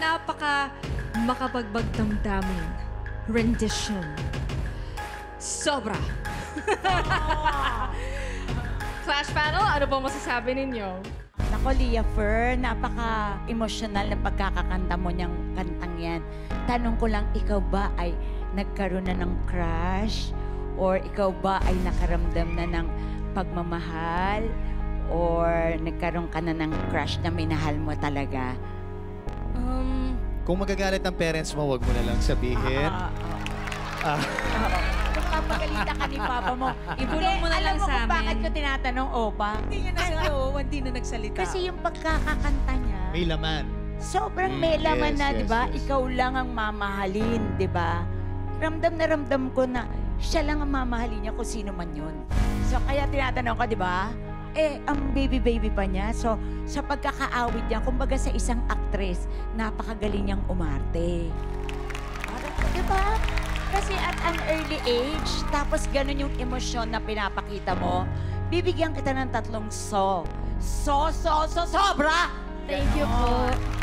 napaka makapagbagdamdamin rendition. Sobra. Clash panel, ano po masasabi ninyo? Nako, Lia Fer, napaka-emosyonal na pagkakakanta mo niyang kantang yan. Tanong ko lang, ikaw ba ay nagkaroon na ng crush? Or ikaw ba ay nakaramdam na ng pagmamahal? Or nagkaroon ka na ng crush na minahal mo talaga? Kung magagalit ang parents mo, wag mo na lang sabihin. Kung papagalitan ka ni Papa mo, Ibulong mo na lang sa alam mo kung bakit amin. ko tinatanong, Opa? Hindi na nagsalita. Kasi yung pagkakakanta niya, May laman. sobrang may laman Yes, na, yes, di ba? yes. Ikaw lang ang mamahalin, di ba? Ramdam na ramdam ko na siya lang ang mamahalin niya kung sino man yun. So, kaya tinatanong ko, di ba? Eh, ang baby-baby pa niya. So, sa pagkakaawit niya, kumbaga sa isang actress, napakagaling niyang umarte. Di ba? Kasi at an early age, tapos ganun yung emosyon na pinapakita mo, bibigyan kita ng 3 sobra! Thank you po.